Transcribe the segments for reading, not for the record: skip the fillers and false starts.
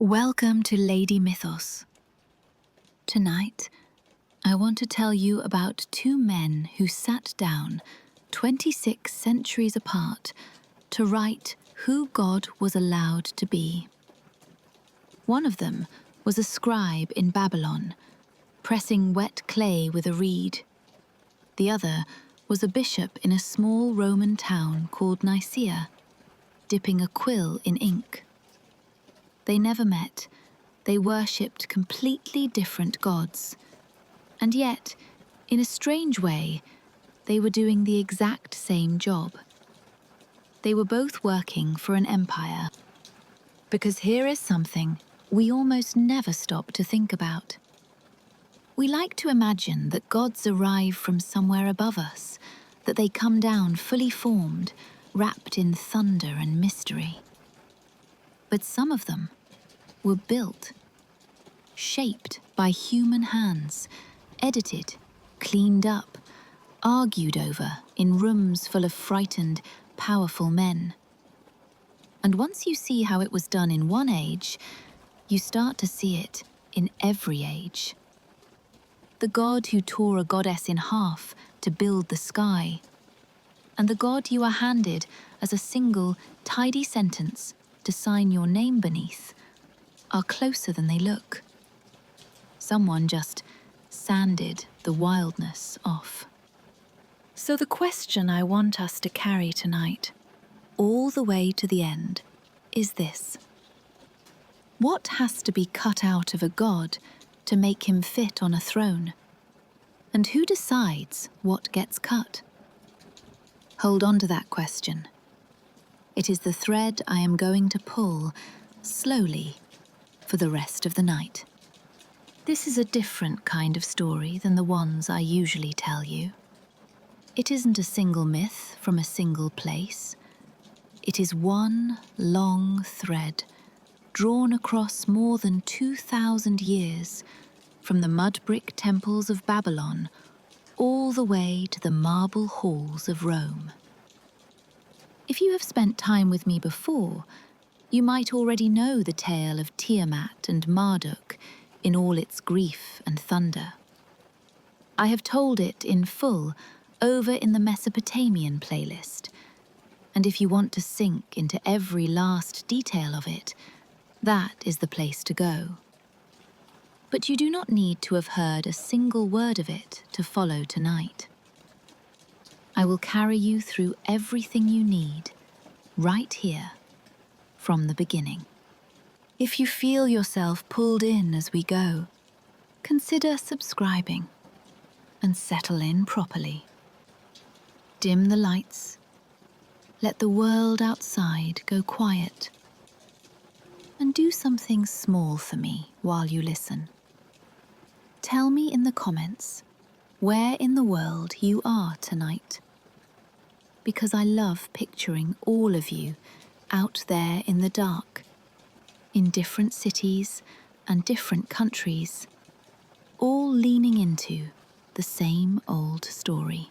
Welcome to Lady Mythos. Tonight, I want to tell you about two men who sat down 26 centuries apart to write who God was allowed to be. One of them was a scribe in Babylon, pressing wet clay with a reed. The other was a bishop in a small Roman town called Nicaea, dipping a quill in ink. They never met. They worshipped completely different gods. And yet, in a strange way, they were doing the exact same job. They were both working for an empire. Because here is something we almost never stop to think about. We like to imagine that gods arrive from somewhere above us, that they come down fully formed, wrapped in thunder and mystery. But some of them were built, shaped by human hands, edited, cleaned up, argued over in rooms full of frightened, powerful men. And once you see how it was done in one age, you start to see it in every age. The god who tore a goddess in half to build the sky, and the god you are handed as a single, tidy sentence to sign your name beneath, are closer than they look. Someone just sanded the wildness off. So the question I want us to carry tonight, all the way to the end, is this. What has to be cut out of a god to make him fit on a throne? And who decides what gets cut? Hold on to that question. It is the thread I am going to pull, slowly, for the rest of the night. This is a different kind of story than the ones I usually tell you. It isn't a single myth from a single place. It is one long thread drawn across more than 2,000 years, from the mud brick temples of Babylon all the way to the marble halls of Rome. If you have spent time with me before, you might already know the tale of Tiamat and Marduk in all its grief and thunder. I have told it in full over in the Mesopotamian playlist, and if you want to sink into every last detail of it, that is the place to go. But you do not need to have heard a single word of it to follow tonight. I will carry you through everything you need, right here, from the beginning. If you feel yourself pulled in as we go, consider subscribing and settle in properly. Dim the lights. Let the world outside go quiet. And do something small for me while you listen. Tell me in the comments where in the world you are tonight. Because I love picturing all of you out there in the dark, in different cities and different countries, all leaning into the same old story.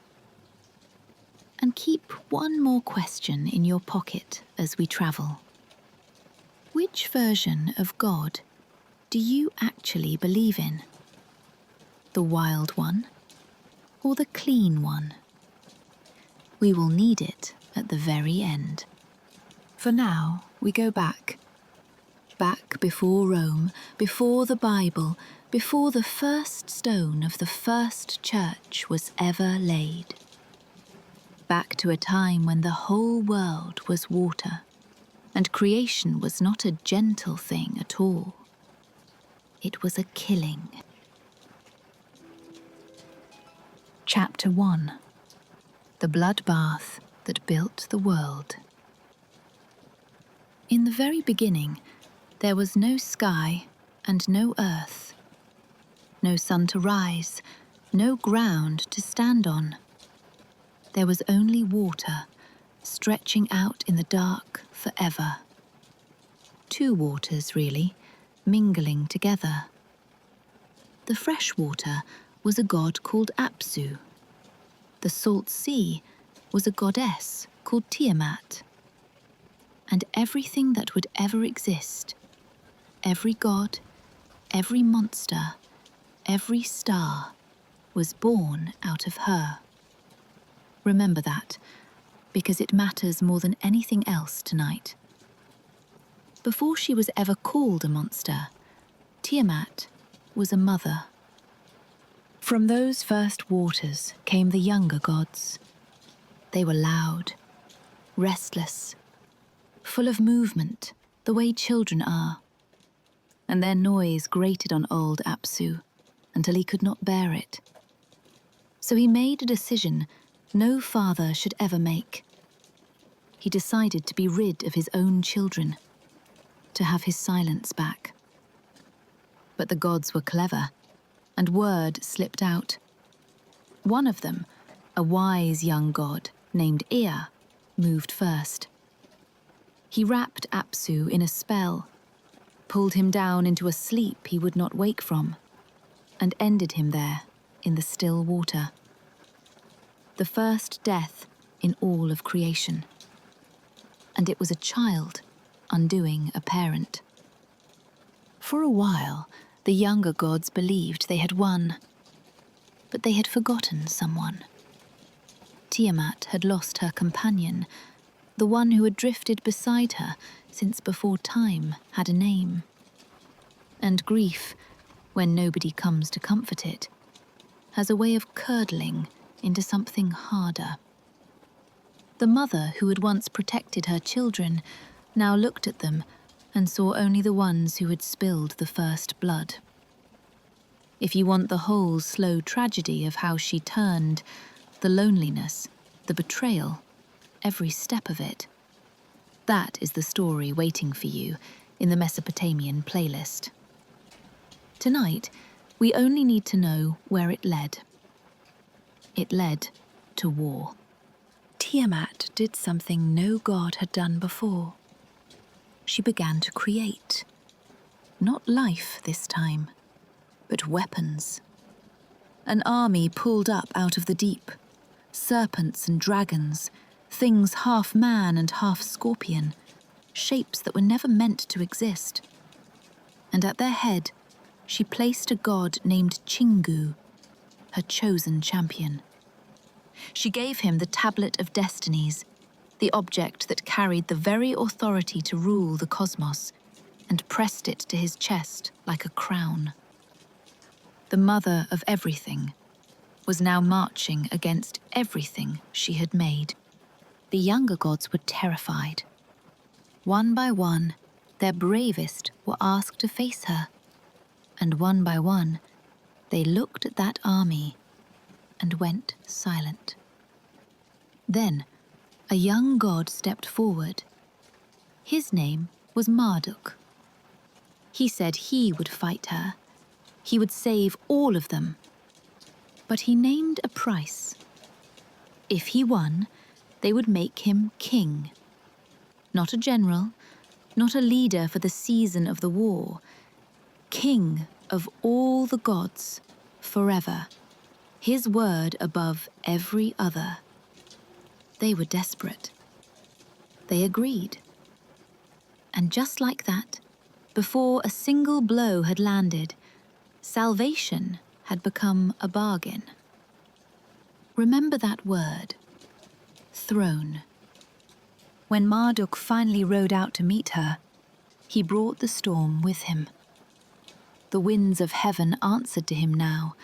And keep one more question in your pocket as we travel. Which version of God do you actually believe in? The wild one or the clean one? We will need it at the very end. For now, we go back before Rome, before the Bible, before the first stone of the first church was ever laid. Back to a time when the whole world was water, and creation was not a gentle thing at all. It was a killing. Chapter 1. The Bloodbath that built the world. In the very beginning, there was no sky and no earth, no sun to rise, no ground to stand on. There was only water, stretching out in the dark forever. Two waters, really, mingling together. The fresh water was a god called Apsu. The salt sea was a goddess called Tiamat. And everything that would ever exist Every god, every monster, every star was born out of her. Remember that, because it matters more than anything else tonight. Before she was ever called a monster, Tiamat was a mother. From those first waters came the younger gods. They were loud, restless, full of movement, the way children are. And their noise grated on old Apsu until he could not bear it. So he made a decision no father should ever make. He decided to be rid of his own children, to have his silence back. But the gods were clever, and word slipped out. One of them, a wise young god named Ea, moved first. He wrapped Apsu in a spell, pulled him down into a sleep he would not wake from, and ended him there in the still water. The first death in all of creation. And it was a child undoing a parent. For a while, the younger gods believed they had won, but they had forgotten someone. Tiamat had lost her companion, the one who had drifted beside her since before time had a name. And grief, when nobody comes to comfort it, has a way of curdling into something harder. The mother who had once protected her children now looked at them and saw only the ones who had spilled the first blood. If you want the whole slow tragedy of how she turned, the loneliness, the betrayal, every step of it, that is the story waiting for you in the Mesopotamian playlist. Tonight, we only need to know where it led. It led to war. Tiamat did something no god had done before. She began to create. Not life this time, but weapons. An army pulled up out of the deep. Serpents and dragons, things half man and half scorpion, shapes that were never meant to exist. And at their head, she placed a god named Chingu, her chosen champion. She gave him the Tablet of Destinies, the object that carried the very authority to rule the cosmos, and pressed it to his chest like a crown. The mother of everything was now marching against everything she had made. The younger gods were terrified. One by one, their bravest were asked to face her, and one by one, they looked at that army and went silent. Then, a young god stepped forward. His name was Marduk. He said he would fight her. He would save all of them. But he named a price. If he won, they would make him king. Not a general, not a leader for the season of the war. King of all the gods, forever. His word above every other. They were desperate. They agreed. And just like that, before a single blow had landed, salvation had become a bargain. Remember that word, throne. When Marduk finally rode out to meet her, he brought the storm with him. The winds of heaven answered to him now,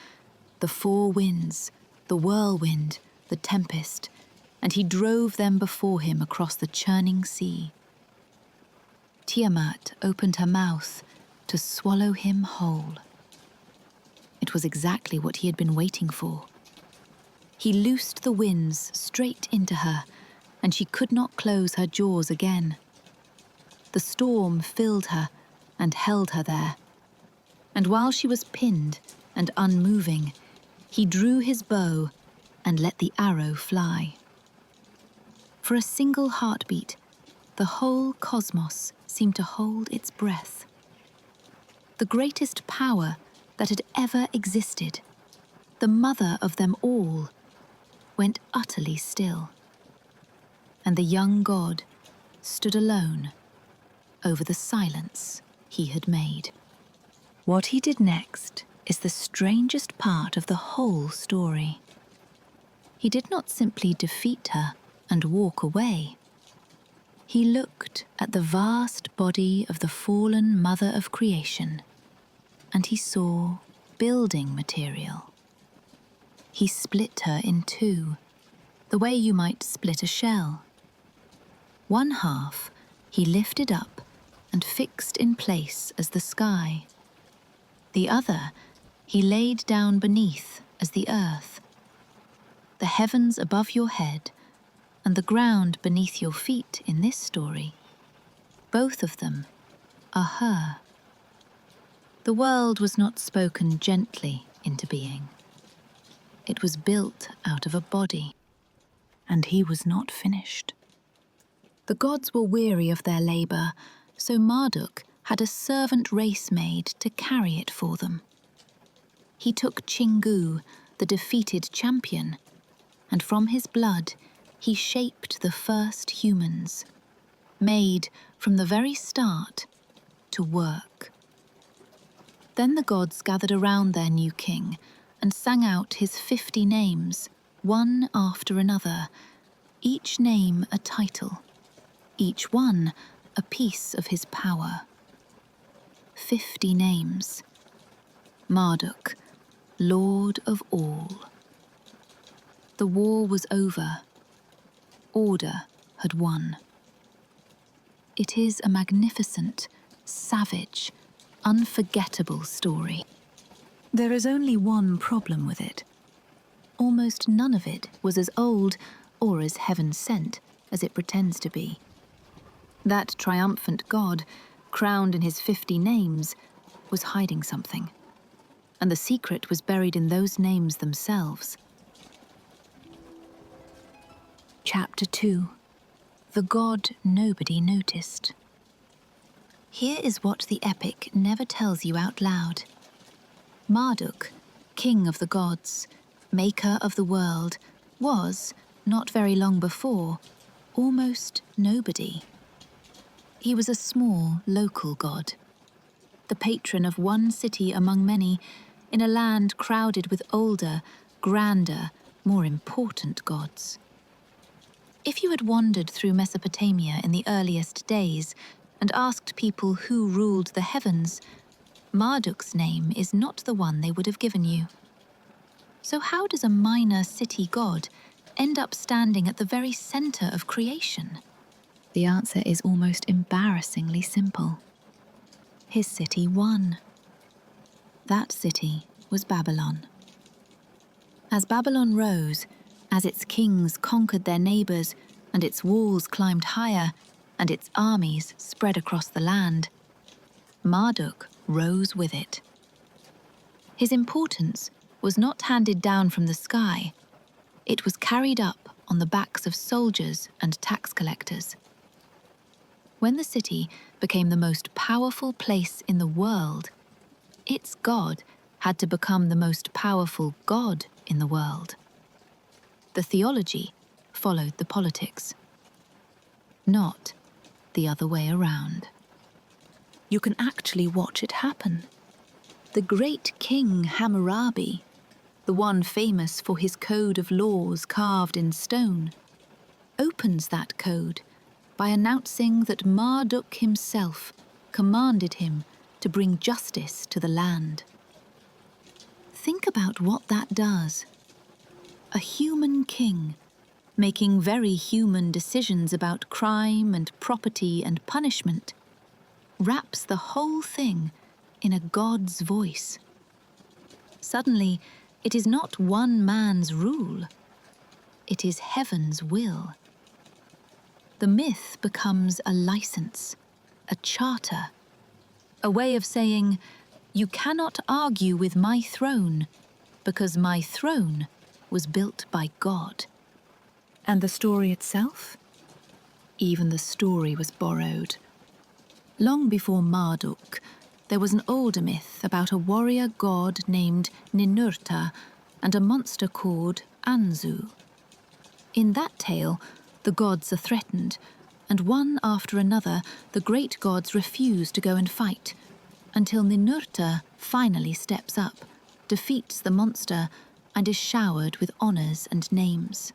the four winds, the whirlwind, the tempest, and he drove them before him across the churning sea. Tiamat opened her mouth to swallow him whole. It was exactly what he had been waiting for. He loosed the winds straight into her, and she could not close her jaws again. The storm filled her and held her there. And while she was pinned and unmoving, he drew his bow and let the arrow fly. For a single heartbeat, the whole cosmos seemed to hold its breath. The greatest power that had ever existed, the mother of them all, went utterly still. And the young god stood alone over the silence he had made. What he did next is the strangest part of the whole story. He did not simply defeat her and walk away. He looked at the vast body of the fallen mother of creation, and he saw building material. He split her in two, the way you might split a shell. One half he lifted up and fixed in place as the sky. The other he laid down beneath as the earth. The heavens above your head and the ground beneath your feet in this story, both of them are her. The world was not spoken gently into being. It was built out of a body, and he was not finished. The gods were weary of their labor, so Marduk had a servant race made to carry it for them. He took Chingu, the defeated champion, and from his blood he shaped the first humans, made from the very start to work. Then the gods gathered around their new king and sang out his 50 names, one after another, each name a title, each one a piece of his power. 50 names. Marduk, Lord of all. The war was over. Order had won. It is a magnificent, savage, unforgettable story. There is only one problem with it. Almost none of it was as old or as heaven-sent as it pretends to be. That triumphant god, crowned in his 50 names, was hiding something, and the secret was buried in those names themselves. Chapter 2. The God Nobody Noticed. Here is what the epic never tells you out loud. Marduk, king of the gods, maker of the world, was, not very long before, almost nobody. He was a small, local god, the patron of one city among many, in a land crowded with older, grander, more important gods. If you had wandered through Mesopotamia in the earliest days and asked people who ruled the heavens, Marduk's name is not the one they would have given you. So how does a minor city god end up standing at the very center of creation? The answer is almost embarrassingly simple. His city won. That city was Babylon. As Babylon rose, as its kings conquered their neighbors and its walls climbed higher and its armies spread across the land, Marduk rose with it. His importance was not handed down from the sky. It was carried up on the backs of soldiers and tax collectors. When the city became the most powerful place in the world, its god had to become the most powerful god in the world. The theology followed the politics, not the other way around. You can actually watch it happen. The great king Hammurabi, the one famous for his code of laws carved in stone, opens that code by announcing that Marduk himself commanded him to bring justice to the land. Think about what that does. A human king, making very human decisions about crime and property and punishment, wraps the whole thing in a god's voice. Suddenly, it is not one man's rule. It is heaven's will. The myth becomes a license, a charter, a way of saying, you cannot argue with my throne, because my throne was built by God. And the story itself? Even the story was borrowed. Long before Marduk, there was an older myth about a warrior god named Ninurta and a monster called Anzu. In that tale, the gods are threatened, and one after another, the great gods refuse to go and fight, until Ninurta finally steps up, defeats the monster, and is showered with honours and names.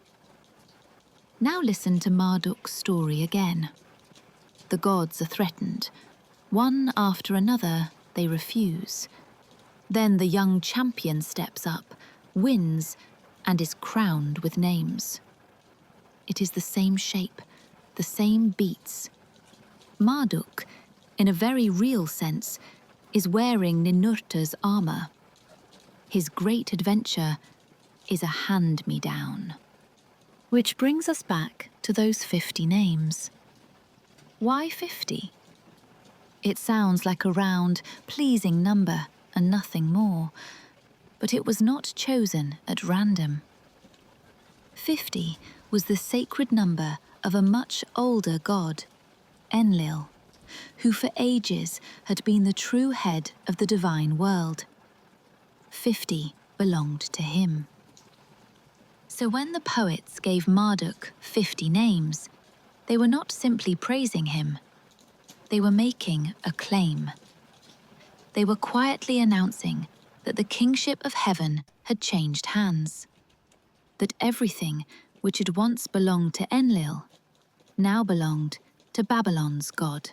Now listen to Marduk's story again. The gods are threatened. One after another, they refuse. Then the young champion steps up, wins, and is crowned with names. It is the same shape, the same beats. Marduk, in a very real sense, is wearing Ninurta's armour. His great adventure is a hand-me-down. Which brings us back to those 50 names. Why 50? It sounds like a round, pleasing number and nothing more, but it was not chosen at random. 50 was the sacred number of a much older god, Enlil, who for ages had been the true head of the divine world. 50 belonged to him. So when the poets gave Marduk 50 names, they were not simply praising him. They were making a claim. They were quietly announcing that the kingship of heaven had changed hands, that everything which had once belonged to Enlil now belonged to Babylon's god.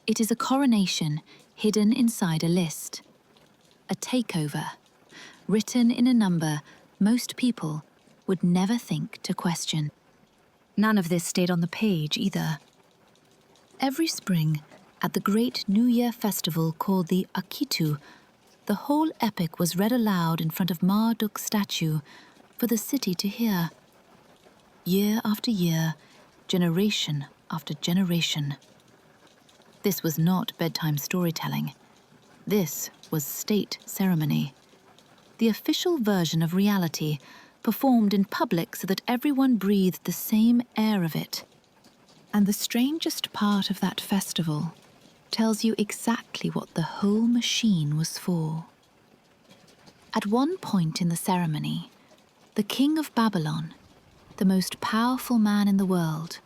It is a coronation hidden inside a list, a takeover, written in a number most people would never think to question. None of this stayed on the page either. Every spring, at the great New Year festival called the Akitu, the whole epic was read aloud in front of Marduk's statue for the city to hear. Year after year, generation after generation. This was not bedtime storytelling. This was state ceremony. The official version of reality, performed in public so that everyone breathed the same air of it. And the strangest part of that festival tells you exactly what the whole machine was for. At one point in the ceremony, the king of Babylon, the most powerful man in the world,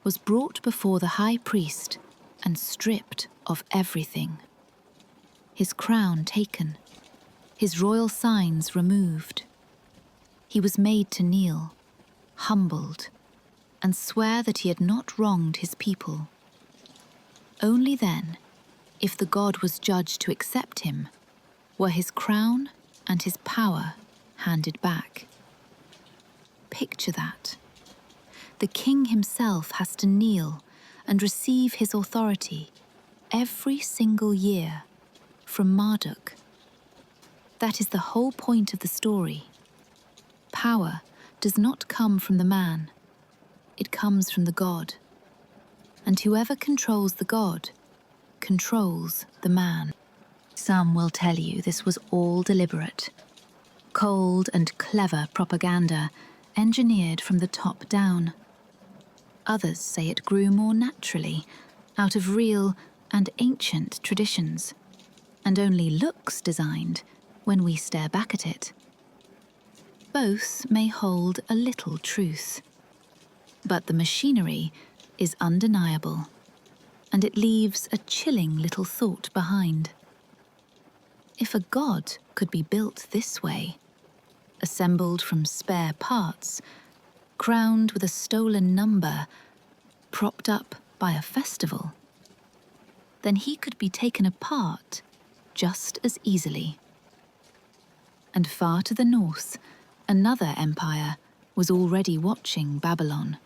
was brought before the high priest and stripped of everything. His crown taken, his royal signs removed. He was made to kneel, humbled, and swear that he had not wronged his people. Only then, if the god was judged to accept him, were his crown and his power handed back. Picture that. The king himself has to kneel and receive his authority every single year from Marduk. That is the whole point of the story. Power does not come from the man. It comes from the god. And whoever controls the god controls the man. Some will tell you this was all deliberate. Cold and clever propaganda engineered from the top down. Others say it grew more naturally, out of real and ancient traditions, and only looks designed when we stare back at it. Both may hold a little truth. But the machinery is undeniable, and it leaves a chilling little thought behind. If a god could be built this way, assembled from spare parts, crowned with a stolen number, propped up by a festival, then he could be taken apart just as easily. And far to the north, another empire was already watching Babylon,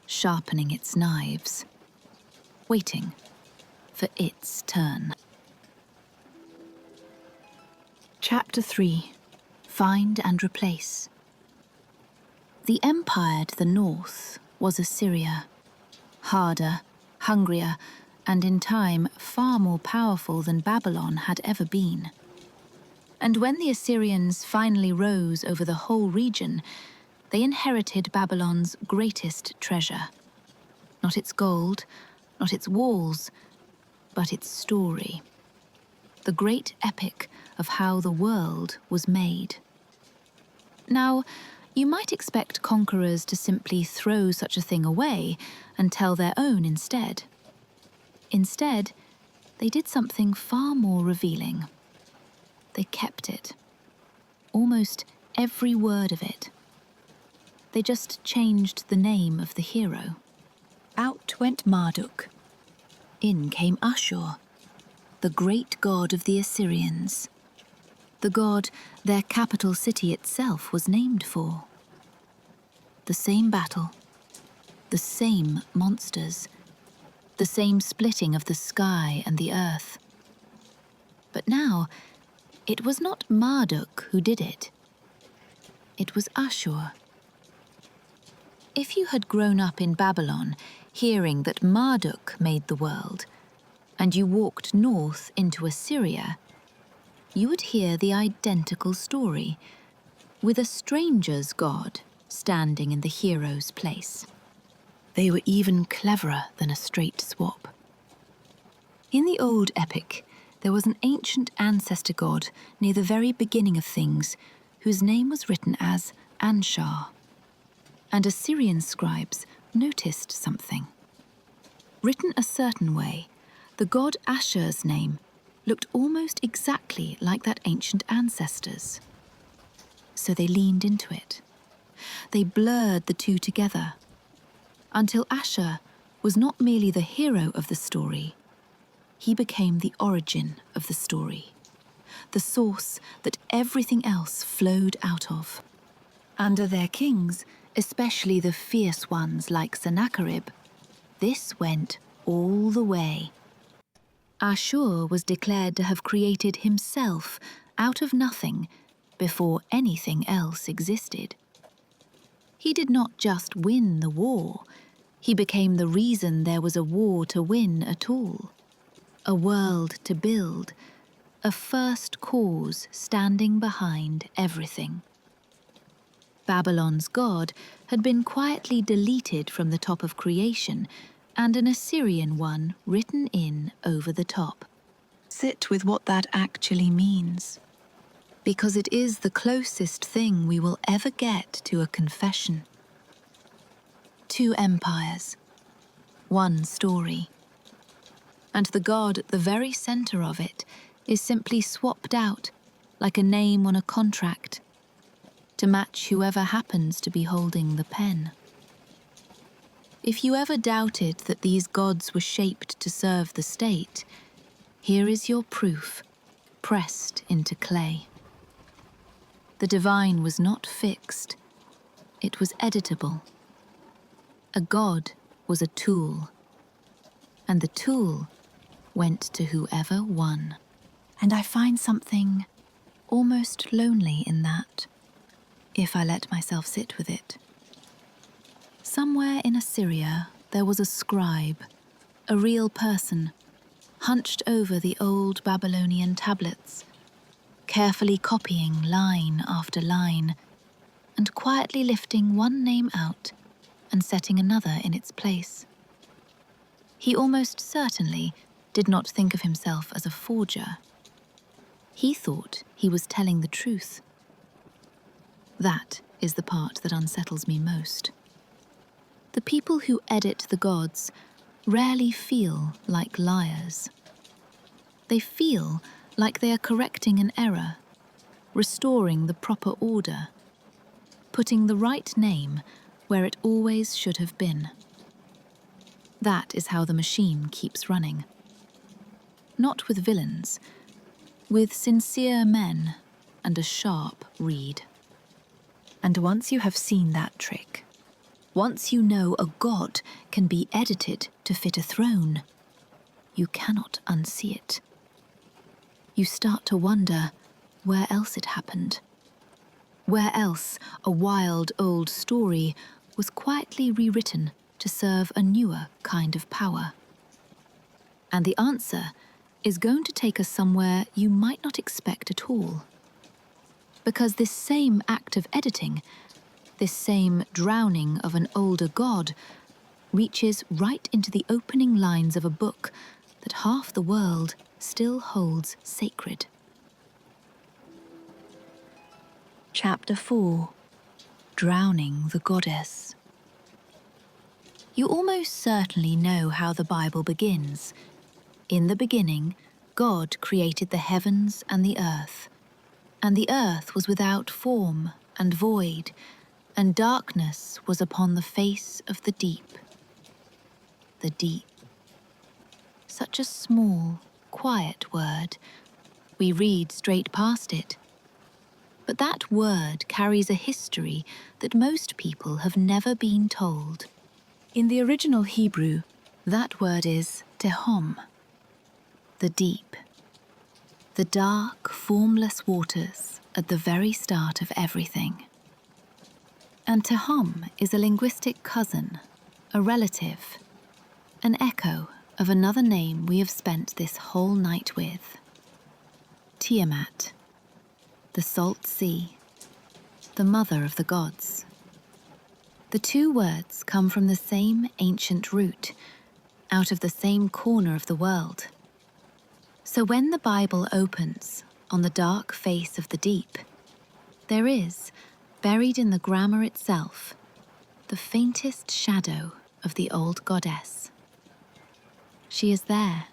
sharpening its knives, waiting for its turn. Chapter 3. Find and Replace. The empire to the north was Assyria, harder, hungrier, and in time far more powerful than Babylon had ever been. And when the Assyrians finally rose over the whole region, they inherited Babylon's greatest treasure. Not its gold, not its walls, but its story. The great epic of how the world was made. Now, you might expect conquerors to simply throw such a thing away and tell their own instead. Instead, they did something far more revealing. They kept it. Almost every word of it. They just changed the name of the hero. Out went Marduk. In came Ashur, the great god of the Assyrians. The god their capital city itself was named for. The same battle, the same monsters, the same splitting of the sky and the earth. But now, it was not Marduk who did it. It was Ashur. If you had grown up in Babylon, hearing that Marduk made the world, and you walked north into Assyria, you would hear the identical story, with a stranger's god standing in the hero's place. They were even cleverer than a straight swap. In the old epic, there was an ancient ancestor god near the very beginning of things, whose name was written as Anshar. And Assyrian scribes noticed something. Written a certain way, the god Ashur's name looked almost exactly like that ancient ancestor's. So they leaned into it. They blurred the two together, until Ashur was not merely the hero of the story, he became the origin of the story, the source that everything else flowed out of. Under their kings, especially the fierce ones like Sennacherib, this went all the way. Ashur was declared to have created himself out of nothing before anything else existed. He did not just win the war, he became the reason there was a war to win at all, a world to build, a first cause standing behind everything. Babylon's god had been quietly deleted from the top of creation, and an Assyrian one written in over the top. Sit with what that actually means, because it is the closest thing we will ever get to a confession. 2 empires, 1 story. And the god at the very center of it is simply swapped out like a name on a contract to match whoever happens to be holding the pen. If you ever doubted that these gods were shaped to serve the state, here is your proof, pressed into clay. The divine was not fixed, it was editable. A god was a tool, and the tool went to whoever won. And I find something almost lonely in that, if I let myself sit with it. Somewhere in Assyria, there was a scribe, a real person, hunched over the old Babylonian tablets, carefully copying line after line, and quietly lifting one name out and setting another in its place. He almost certainly did not think of himself as a forger. He thought he was telling the truth. That is the part that unsettles me most. The people who edit the gods rarely feel like liars. They feel like they are correcting an error, restoring the proper order, putting the right name where it always should have been. That is how the machine keeps running. Not with villains, with sincere men and a sharp reed. And once you have seen that trick, once you know a god can be edited to fit a throne, you cannot unsee it. You start to wonder where else it happened. Where else a wild old story was quietly rewritten to serve a newer kind of power. And the answer is going to take us somewhere you might not expect at all. Because this same act of editing, this same drowning of an older god, reaches right into the opening lines of a book that half the world still holds sacred. Chapter 4. Drowning the Goddess. You almost certainly know how the Bible begins. In the beginning, God created the heavens and the earth was without form and void, and darkness was upon the face of the deep. The deep. Such a small, quiet word. We read straight past it. But that word carries a history that most people have never been told. In the original Hebrew, that word is tehom, the deep. The dark, formless waters at the very start of everything. And tehom is a linguistic cousin, a relative, an echo of another name we have spent this whole night with. Tiamat, the salt sea, the mother of the gods. The two words come from the same ancient root, out of the same corner of the world. So when the Bible opens on the dark face of the deep, there is, buried in the grammar itself, the faintest shadow of the old goddess. She is there.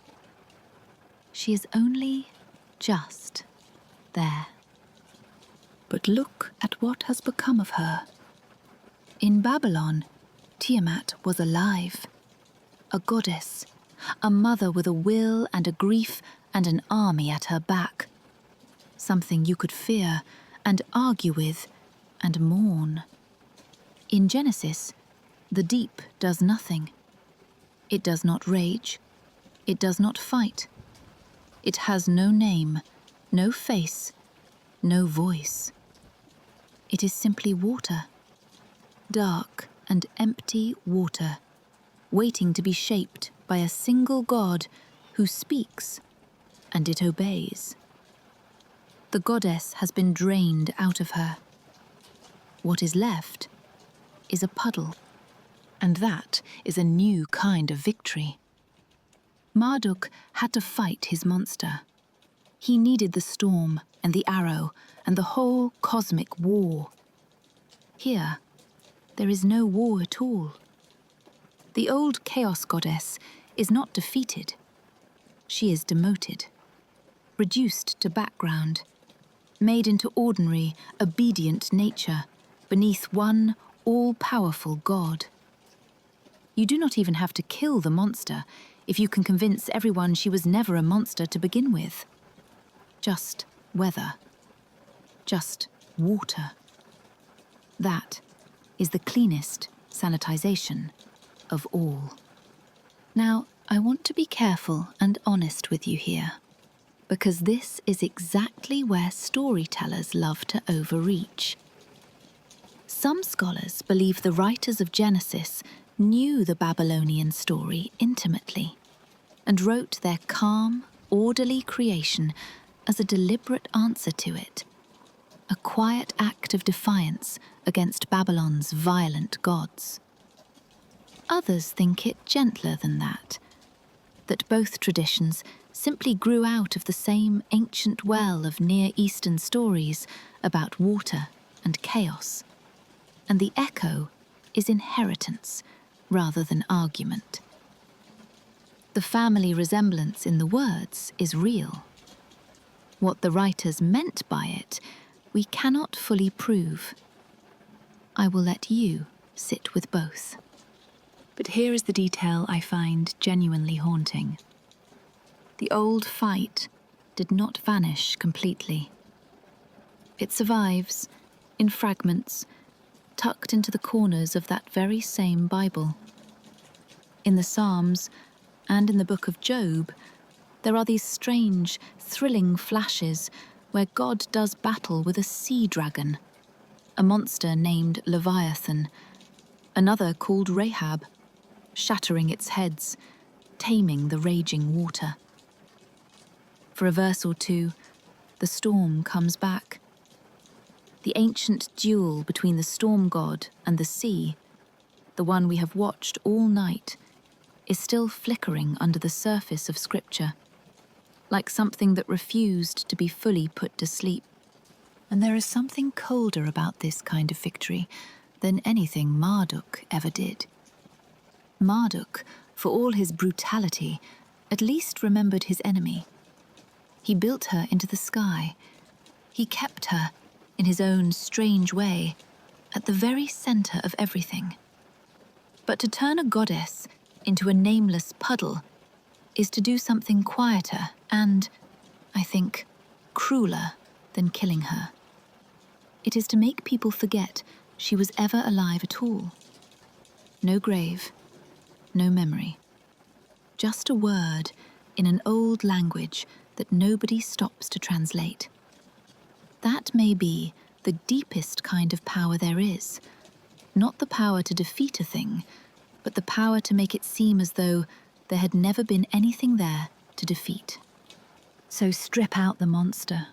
She is only just there. But look at what has become of her. In Babylon, Tiamat was alive, a goddess, a mother with a will and a grief and an army at her back, something you could fear and argue with and mourn. In Genesis, the deep does nothing. It does not rage. It does not fight. It has no name, no face, no voice. It is simply water, dark and empty water, waiting to be shaped by a single God who speaks, and it obeys. The goddess has been drained out of her. What is left is a puddle, and that is a new kind of victory. Marduk had to fight his monster. He needed the storm and the arrow and the whole cosmic war. Here, there is no war at all. The old chaos goddess is not defeated. She is demoted, reduced to background, made into ordinary, obedient nature beneath one all-powerful God. You do not even have to kill the monster if you can convince everyone she was never a monster to begin with. Just weather. Just water. That is the cleanest sanitization of all. Now, I want to be careful and honest with you here, because this is exactly where storytellers love to overreach. Some scholars believe the writers of Genesis knew the Babylonian story intimately and wrote their calm, orderly creation as a deliberate answer to it, a quiet act of defiance against Babylon's violent gods. Others think it gentler than that both traditions simply grew out of the same ancient well of Near Eastern stories about water and chaos, and the echo is inheritance rather than argument. The family resemblance in the words is real. What the writers meant by it, we cannot fully prove. I will let you sit with both. But here is the detail I find genuinely haunting. The old fight did not vanish completely. It survives, in fragments, tucked into the corners of that very same Bible. In the Psalms, and in the book of Job, there are these strange, thrilling flashes where God does battle with a sea dragon, a monster named Leviathan, another called Rahab, shattering its heads, taming the raging water. For a verse or two, the storm comes back. The ancient duel between the storm god and the sea, the one we have watched all night, is still flickering under the surface of Scripture, like something that refused to be fully put to sleep. And there is something colder about this kind of victory than anything Marduk ever did. Marduk, for all his brutality, at least remembered his enemy. He built her into the sky. He kept her, in his own strange way, at the very center of everything. But to turn a goddess into a nameless puddle is to do something quieter and, I think, crueler than killing her. It is to make people forget she was ever alive at all. No grave, no memory. Just a word in an old language that nobody stops to translate. That may be the deepest kind of power there is. Not the power to defeat a thing, but the power to make it seem as though there had never been anything there to defeat. So strip out the monster.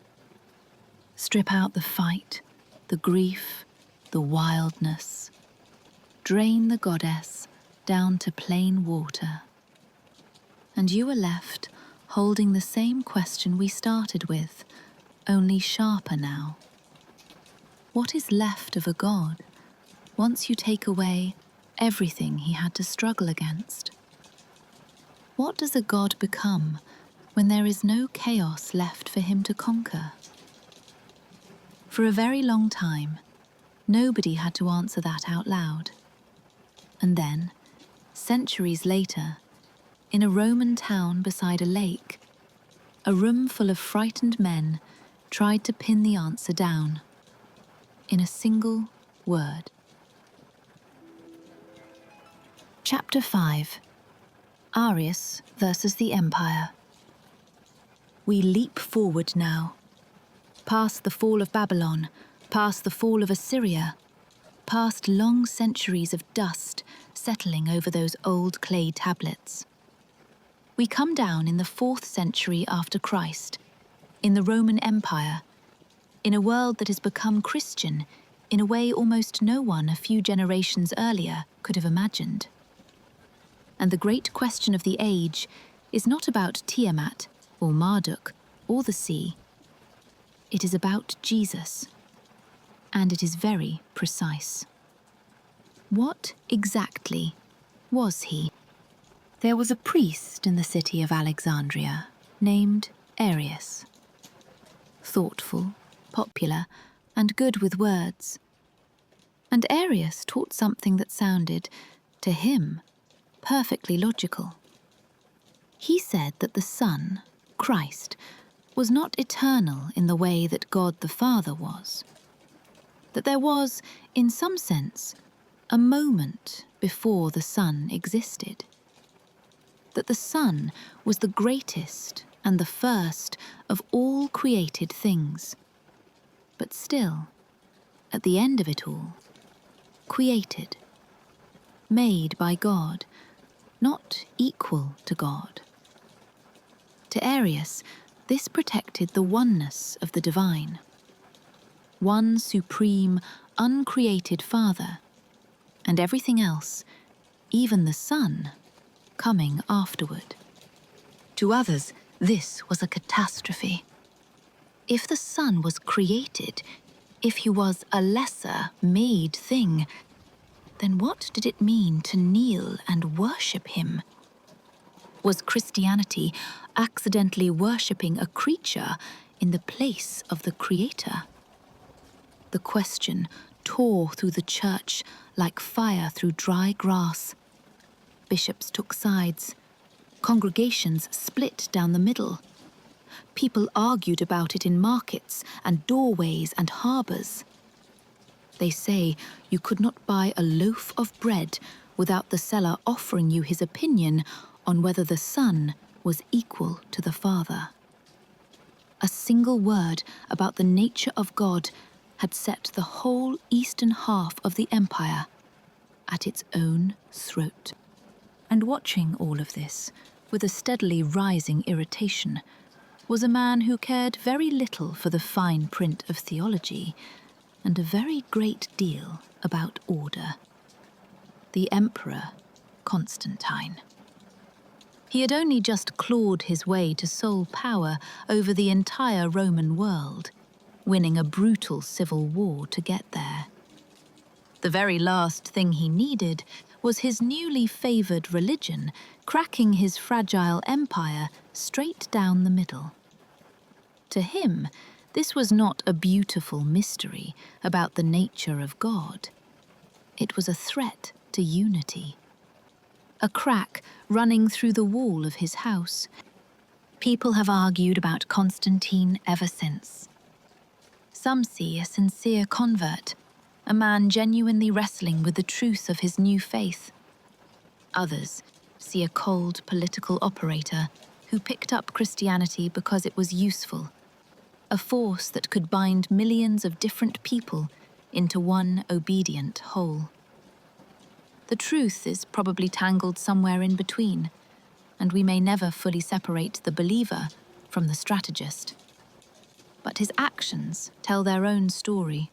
Strip out the fight, the grief, the wildness. Drain the goddess down to plain water. And you are left holding the same question we started with, only sharper now. What is left of a god once you take away everything he had to struggle against? What does a god become when there is no chaos left for him to conquer? For a very long time, nobody had to answer that out loud. And then, centuries later, in a Roman town beside a lake, a room full of frightened men tried to pin the answer down in a single word. Chapter 5. Arius versus the Empire. We leap forward now, past the fall of Babylon, past the fall of Assyria, past long centuries of dust settling over those old clay tablets. We come down in the 4th century after Christ, in the Roman Empire, in a world that has become Christian in a way almost no one a few generations earlier could have imagined. And the great question of the age is not about Tiamat or Marduk or the sea. It is about Jesus, and it is very precise. What exactly was he? There was a priest in the city of Alexandria named Arius. Thoughtful, popular, and good with words. And Arius taught something that sounded, to him, perfectly logical. He said that the Son, Christ, was not eternal in the way that God the Father was. That there was, in some sense, a moment before the Son existed. That the Son was the greatest and the first of all created things. But still, at the end of it all, created, made by God, not equal to God. To Arius, this protected the oneness of the divine. One supreme, uncreated Father, and everything else, even the Son, coming afterward. To others, this was a catastrophe. If the Son was created, if he was a lesser, made thing, then what did it mean to kneel and worship him? Was Christianity accidentally worshipping a creature in the place of the Creator? The question tore through the church like fire through dry grass. Bishops took sides. Congregations split down the middle. People argued about it in markets and doorways and harbours. They say you could not buy a loaf of bread without the seller offering you his opinion on whether the Son was equal to the Father. A single word about the nature of God had set the whole eastern half of the empire at its own throat. And watching all of this, with a steadily rising irritation, was a man who cared very little for the fine print of theology, and a very great deal about order. The Emperor Constantine. He had only just clawed his way to sole power over the entire Roman world, winning a brutal civil war to get there. The very last thing he needed was his newly favoured religion cracking his fragile empire straight down the middle. To him, this was not a beautiful mystery about the nature of God. It was a threat to unity. A crack running through the wall of his house. People have argued about Constantine ever since. Some see a sincere convert, a man genuinely wrestling with the truth of his new faith. Others see a cold political operator who picked up Christianity because it was useful, a force that could bind millions of different people into one obedient whole. The truth is probably tangled somewhere in between, and we may never fully separate the believer from the strategist. But his actions tell their own story.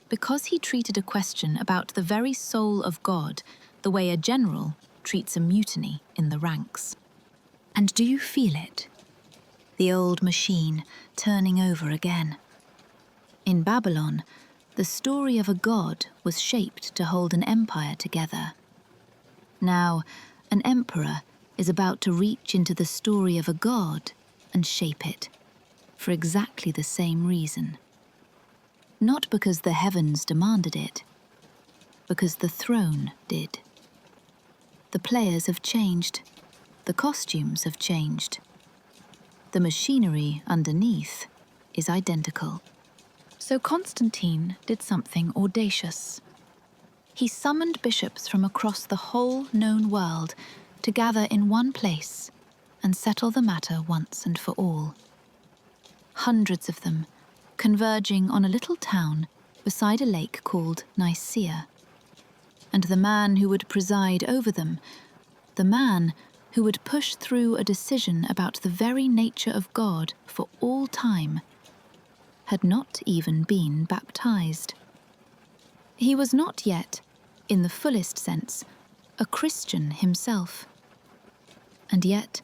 Because he treated a question about the very soul of God the way a general treats a mutiny in the ranks. And do you feel it? The old machine turning over again. In Babylon, the story of a god was shaped to hold an empire together. Now, an emperor is about to reach into the story of a god and shape it, for exactly the same reason. Not because the heavens demanded it, because the throne did. The players have changed, the costumes have changed. The machinery underneath is identical. So Constantine did something audacious. He summoned bishops from across the whole known world to gather in one place and settle the matter once and for all. Hundreds of them, converging on a little town beside a lake called Nicaea. And the man who would preside over them, the man who would push through a decision about the very nature of God for all time, had not even been baptized. He was not yet, in the fullest sense, a Christian himself. And yet,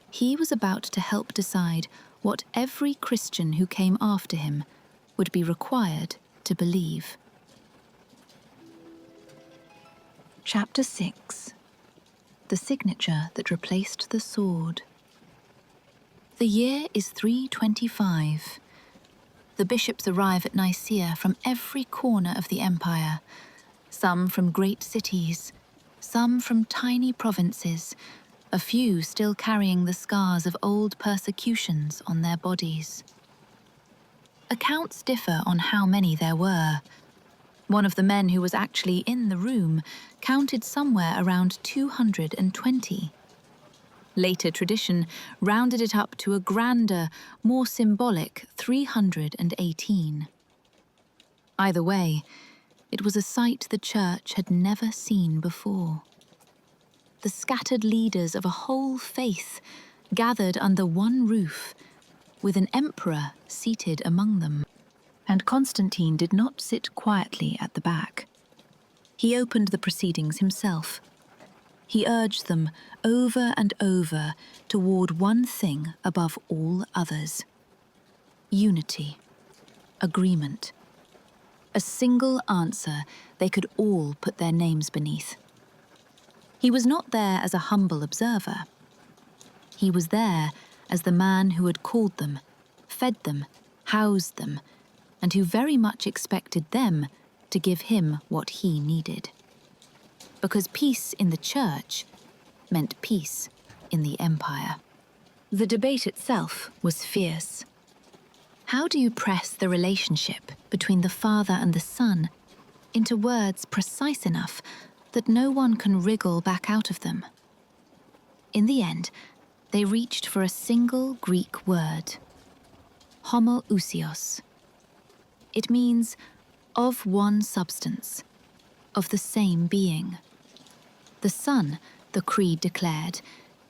he was about to help decide what every Christian who came after him would be required to believe. Chapter 6. The signature that replaced the sword. The year is 325. The bishops arrive at Nicaea from every corner of the empire, some from great cities, some from tiny provinces, a few still carrying the scars of old persecutions on their bodies. Accounts differ on how many there were. One of the men who was actually in the room counted somewhere around 220. Later tradition rounded it up to a grander, more symbolic 318. Either way, it was a sight the church had never seen before. The scattered leaders of a whole faith gathered under one roof, with an emperor seated among them. And Constantine did not sit quietly at the back. He opened the proceedings himself. He urged them over and over toward one thing above all others: unity, agreement, a single answer they could all put their names beneath. He was not there as a humble observer. He was there as the man who had called them, fed them, housed them, and who very much expected them to give him what he needed. Because peace in the church meant peace in the empire. The debate itself was fierce. How do you press the relationship between the Father and the Son into words precise enough that no one can wriggle back out of them? In the end, they reached for a single Greek word: homoousios. It means of one substance, of the same being. The Son, the Creed declared,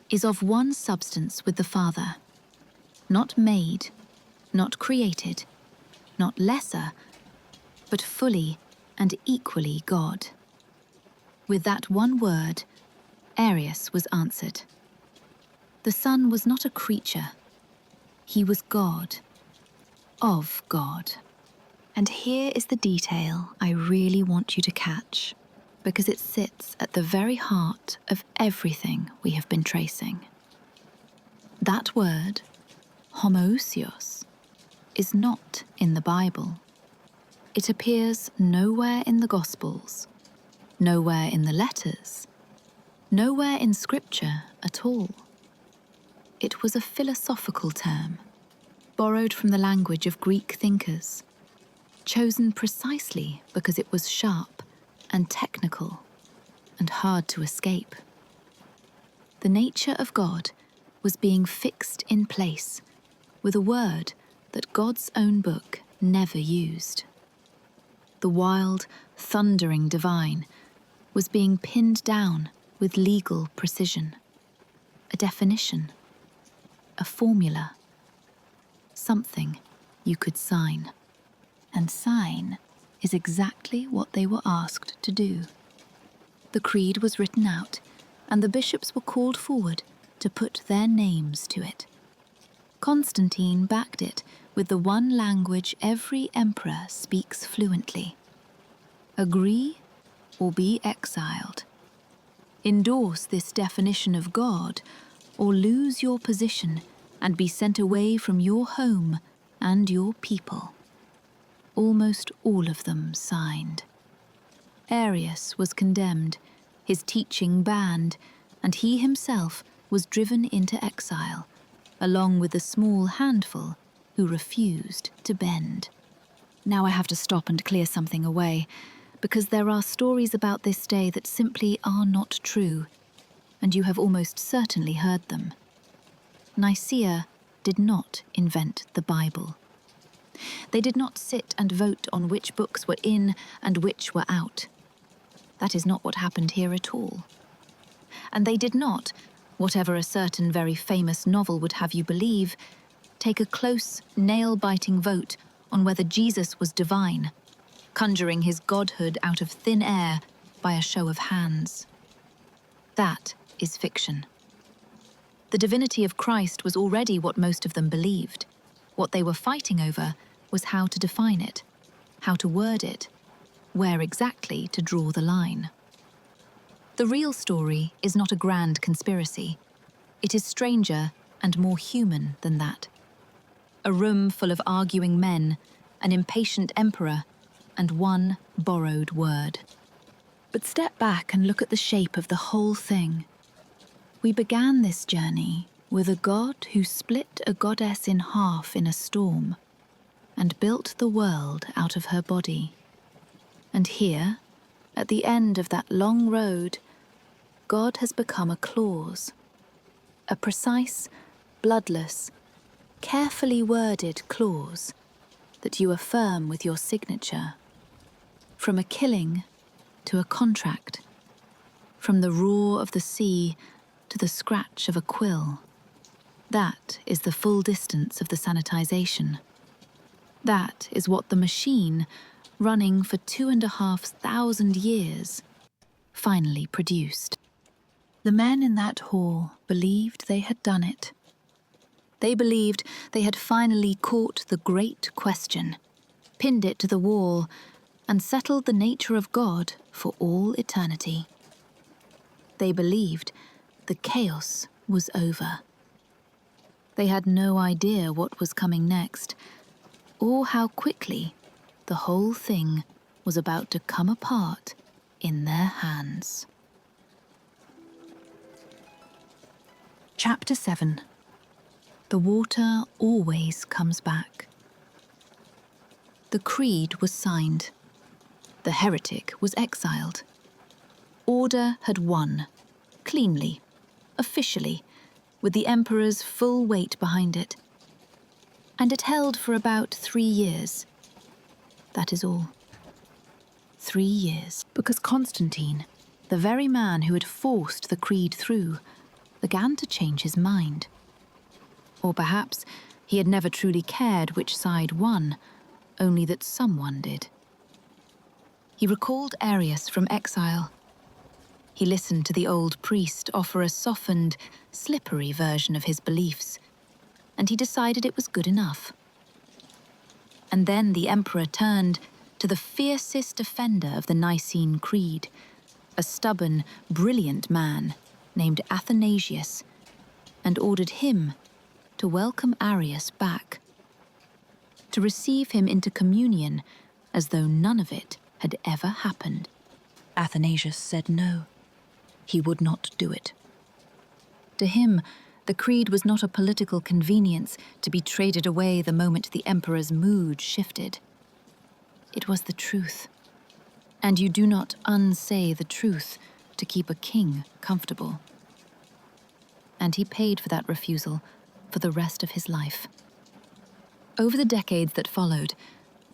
is of one substance with the Father, not made, not created, not lesser, but fully and equally God. With that one word, Arius was answered. The Son was not a creature. He was God, of God. And here is the detail I really want you to catch. because it sits at the very heart of everything we have been tracing. That word, homoousios, is not in the Bible. It appears nowhere in the Gospels, nowhere in the letters, nowhere in Scripture at all. It was a philosophical term, borrowed from the language of Greek thinkers, chosen precisely because it was sharp and technical and hard to escape. The nature of God was being fixed in place with a word that God's own book never used. The wild, thundering divine was being pinned down with legal precision. A definition, a formula, something you could sign. And sign is exactly what they were asked to do. The creed was written out, and the bishops were called forward to put their names to it. Constantine backed it with the one language every emperor speaks fluently. Agree or be exiled. Endorse this definition of God, or lose your position and be sent away from your home and your people. Almost all of them signed. Arius was condemned, his teaching banned, and he himself was driven into exile, along with a small handful who refused to bend. Now I have to stop and clear something away, because there are stories about this day that simply are not true, and you have almost certainly heard them. Nicaea did not invent the Bible. They did not sit and vote on which books were in and which were out. That is not what happened here at all. And they did not, whatever a certain very famous novel would have you believe, take a close, nail-biting vote on whether Jesus was divine, conjuring his godhood out of thin air by a show of hands. That is fiction. The divinity of Christ was already what most of them believed. What they were fighting over was how to define it, how to word it, where exactly to draw the line. The real story is not a grand conspiracy. It is stranger and more human than that. A room full of arguing men, an impatient emperor, and one borrowed word. But step back and look at the shape of the whole thing. We began this journey with a god who split a goddess in half in a storm and built the world out of her body. And here, at the end of that long road, God has become a clause, a precise, bloodless, carefully worded clause that you affirm with your signature. From a killing to a contract, from the roar of the sea to the scratch of a quill. That is the full distance of the sanitization. That is what the machine, running for 2,500 years, finally produced. The men in that hall believed they had done it. They believed they had finally caught the great question, pinned it to the wall, and settled the nature of God for all eternity. They believed the chaos was over. They had no idea what was coming next, or how quickly the whole thing was about to come apart in their hands. Chapter 7. The water always comes back. The creed was signed. The heretic was exiled. Order had won, cleanly, officially, with the emperor's full weight behind it. And it held for about 3 years. That is all. 3 years, because Constantine, the very man who had forced the creed through, began to change his mind. Or perhaps he had never truly cared which side won, only that someone did. He recalled Arius from exile. He listened to the old priest offer a softened, slippery version of his beliefs, and he decided it was good enough. And then the emperor turned to the fiercest defender of the Nicene Creed, a stubborn, brilliant man named Athanasius, and ordered him to welcome Arius back, to receive him into communion as though none of it had ever happened. Athanasius said no. He would not do it. To him, the creed was not a political convenience to be traded away the moment the emperor's mood shifted. It was the truth. And you do not unsay the truth to keep a king comfortable. And he paid for that refusal for the rest of his life. Over the decades that followed,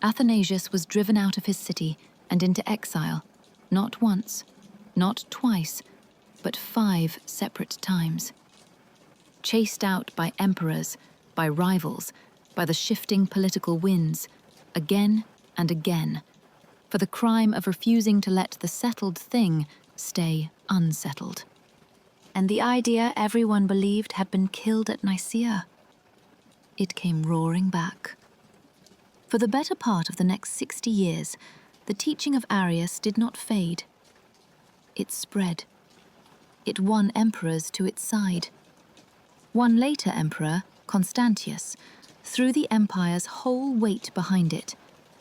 Athanasius was driven out of his city and into exile, not once, not twice, but 5 separate times. Chased out by emperors, by rivals, by the shifting political winds, again and again, for the crime of refusing to let the settled thing stay unsettled. And the idea everyone believed had been killed at Nicaea, it came roaring back. For the better part of the next 60 years, the teaching of Arius did not fade. It spread. It won emperors to its side. One later emperor, Constantius, threw the empire's whole weight behind it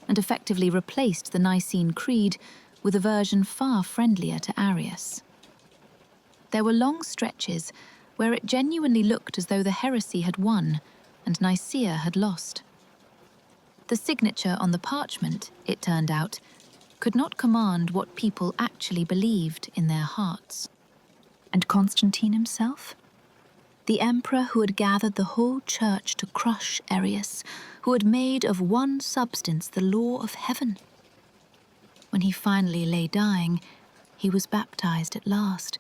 and effectively replaced the Nicene Creed with a version far friendlier to Arius. There were long stretches where it genuinely looked as though the heresy had won and Nicaea had lost. The signature on the parchment, it turned out, could not command what people actually believed in their hearts. And Constantine himself? The emperor who had gathered the whole church to crush Arius, who had made of one substance the law of heaven. When he finally lay dying, he was baptized at last,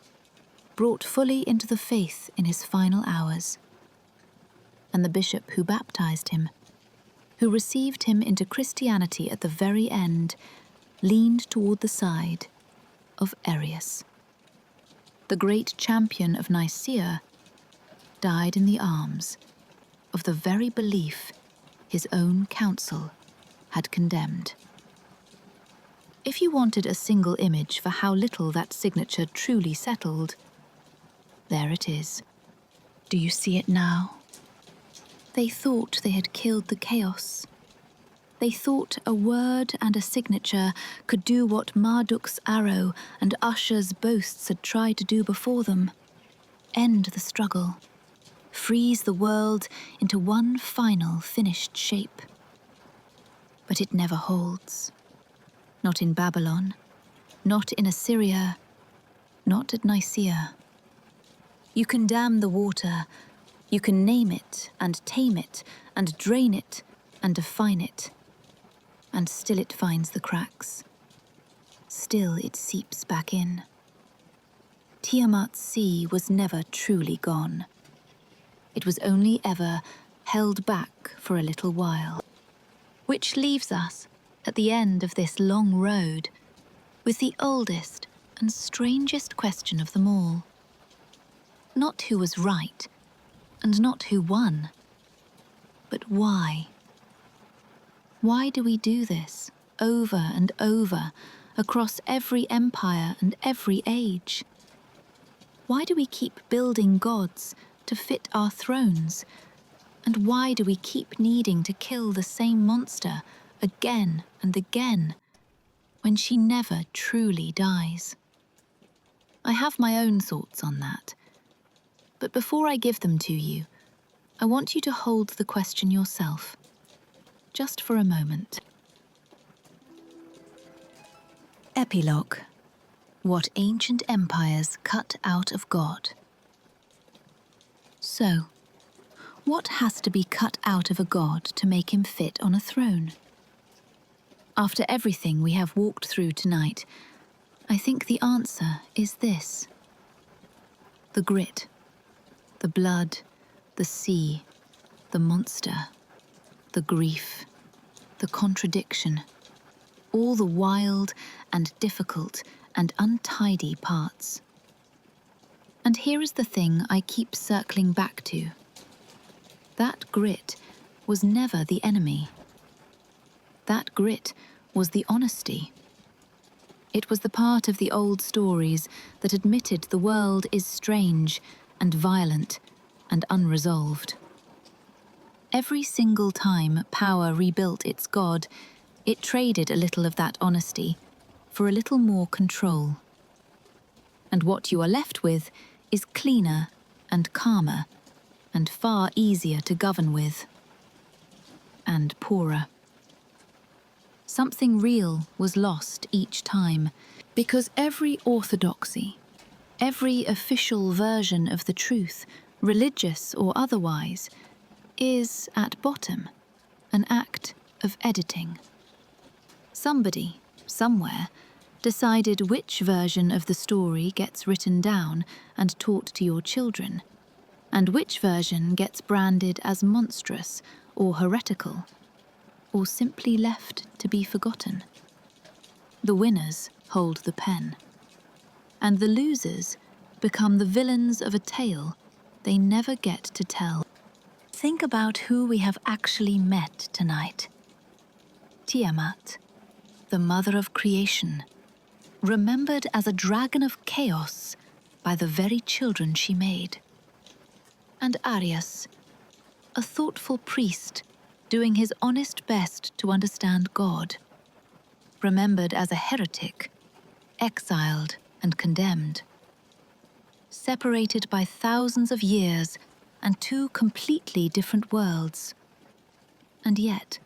brought fully into the faith in his final hours. And the bishop who baptized him, who received him into Christianity at the very end, leaned toward the side of Arius. The great champion of Nicaea died in the arms of the very belief his own council had condemned. If you wanted a single image for how little that signature truly settled, there it is. Do you see it now? They thought they had killed the chaos. They thought a word and a signature could do what Marduk's arrow and Usher's boasts had tried to do before them: end the struggle, freeze the world into one final finished shape. But it never holds. Not in Babylon, not in Assyria, not at Nicaea. You can dam the water, you can name it and tame it and drain it and define it, and still it finds the cracks. Still it seeps back in. Tiamat's sea was never truly gone. It was only ever held back for a little while. Which leaves us, at the end of this long road, with the oldest and strangest question of them all. Not who was right, and not who won, but why? Why do we do this, over and over, across every empire and every age? Why do we keep building gods to fit our thrones? And why do we keep needing to kill the same monster again and again, when she never truly dies? I have my own thoughts on that, but before I give them to you, I want you to hold the question yourself, just for a moment. Epilogue. What ancient empires cut out of God. So, what has to be cut out of a god to make him fit on a throne? After everything we have walked through tonight, I think the answer is this. The grit, the blood, the sea, the monster, the grief, the contradiction, all the wild and difficult and untidy parts. And here is the thing I keep circling back to. That grit was never the enemy. That grit was the honesty. It was the part of the old stories that admitted the world is strange and violent and unresolved. Every single time power rebuilt its god, it traded a little of that honesty for a little more control. And what you are left with is cleaner and calmer and far easier to govern with. And poorer. Something real was lost each time, because every orthodoxy, every official version of the truth, religious or otherwise, is, at bottom, an act of editing. Somebody, somewhere, decided which version of the story gets written down and taught to your children, and which version gets branded as monstrous or heretical, or simply left to be forgotten. The winners hold the pen, and the losers become the villains of a tale they never get to tell. Think about who we have actually met tonight. Tiamat, the mother of creation, remembered as a dragon of chaos by the very children she made. And Arius, a thoughtful priest doing his honest best to understand God, remembered as a heretic, exiled and condemned. Separated by thousands of years and two completely different worlds. And yet,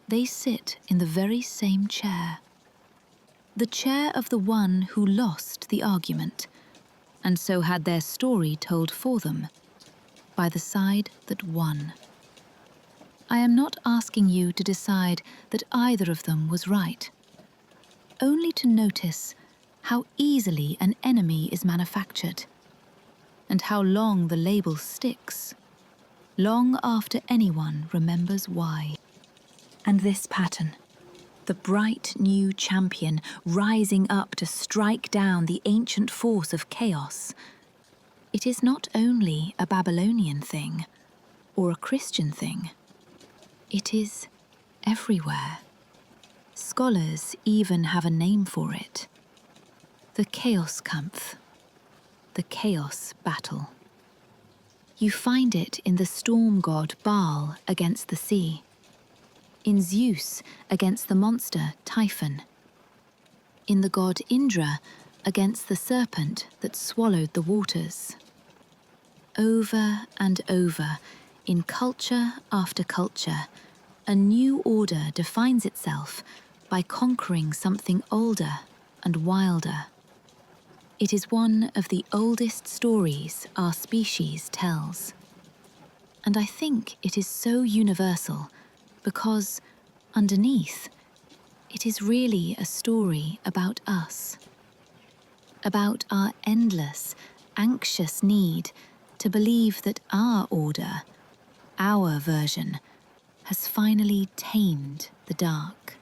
they sit in the very same chair. The chair of the one who lost the argument, and so had their story told for them, by the side that won. I am not asking you to decide that either of them was right, only to notice how easily an enemy is manufactured, and how long the label sticks, long after anyone remembers why. And this pattern, the bright new champion rising up to strike down the ancient force of chaos, it is not only a Babylonian thing or a Christian thing. It is everywhere. Scholars even have a name for it. The Chaos Kampf, the Chaos Battle. You find it in the storm god Baal against the sea, in Zeus against the monster Typhon, in the god Indra against the serpent that swallowed the waters. Over and over, in culture after culture, a new order defines itself by conquering something older and wilder. It is one of the oldest stories our species tells. And I think it is so universal because, underneath, it is really a story about us. About our endless, anxious need to believe that our order, our version, has finally tamed the dark.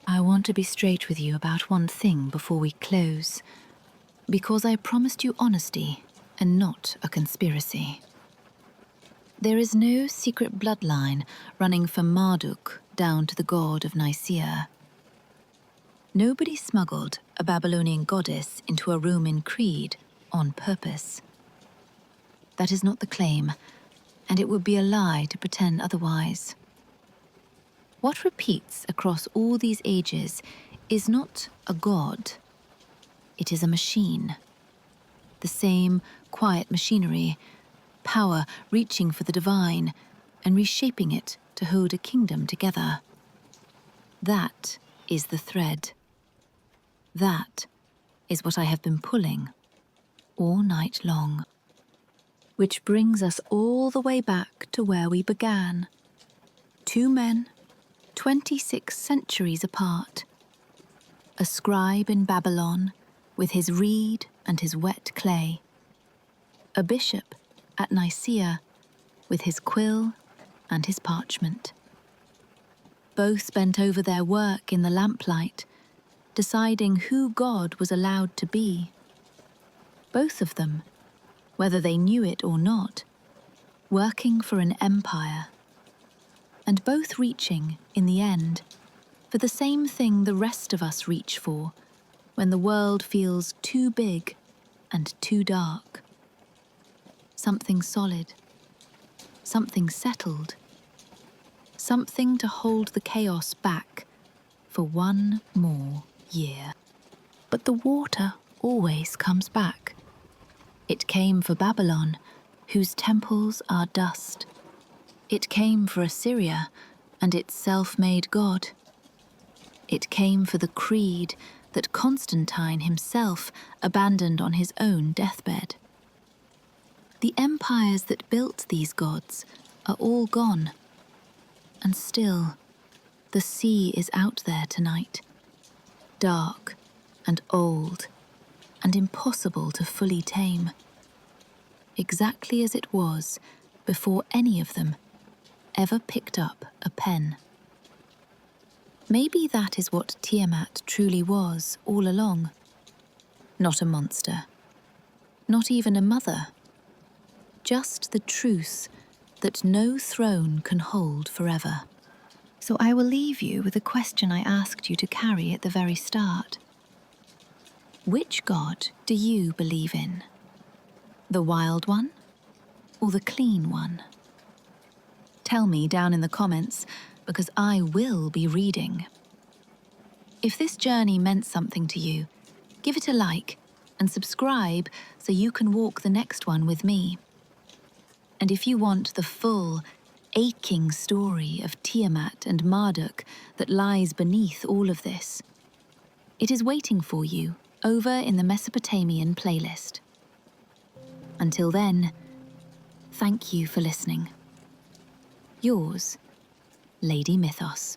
I want to be straight with you about one thing before we close, because I promised you honesty and not a conspiracy. There is no secret bloodline running from Marduk down to the god of Nicaea. Nobody smuggled a Babylonian goddess into a room in Crete on purpose. That is not the claim, and it would be a lie to pretend otherwise. What repeats across all these ages is not a god. It is a machine. The same quiet machinery, power reaching for the divine and reshaping it to hold a kingdom together. That is the thread. That is what I have been pulling all night long. Which brings us all the way back to where we began. Two men, 26 centuries apart. A scribe in Babylon with his reed and his wet clay. A bishop at Nicaea with his quill and his parchment. Both bent over their work in the lamplight, deciding who God was allowed to be. Both of them, whether they knew it or not, working for an empire. And both reaching, in the end, for the same thing the rest of us reach for, when the world feels too big and too dark. Something solid, something settled, something to hold the chaos back for one more year. But the water always comes back. It came for Babylon, whose temples are dust. It came for Assyria and its self-made god. It came for the creed that Constantine himself abandoned on his own deathbed. The empires that built these gods are all gone. And still, the sea is out there tonight, dark and old and impossible to fully tame, exactly as it was before any of them ever picked up a pen. Maybe that is what Tiamat truly was all along. Not a monster, not even a mother, just the truth that no throne can hold forever. So I will leave you with a question I asked you to carry at the very start. Which god do you believe in? The wild one or the clean one? Tell me down in the comments, because I will be reading. If this journey meant something to you, give it a like and subscribe so you can walk the next one with me. And if you want the full, aching story of Tiamat and Marduk that lies beneath all of this, it is waiting for you over in the Mesopotamian playlist. Until then, thank you for listening. Yours, Lady Mythos.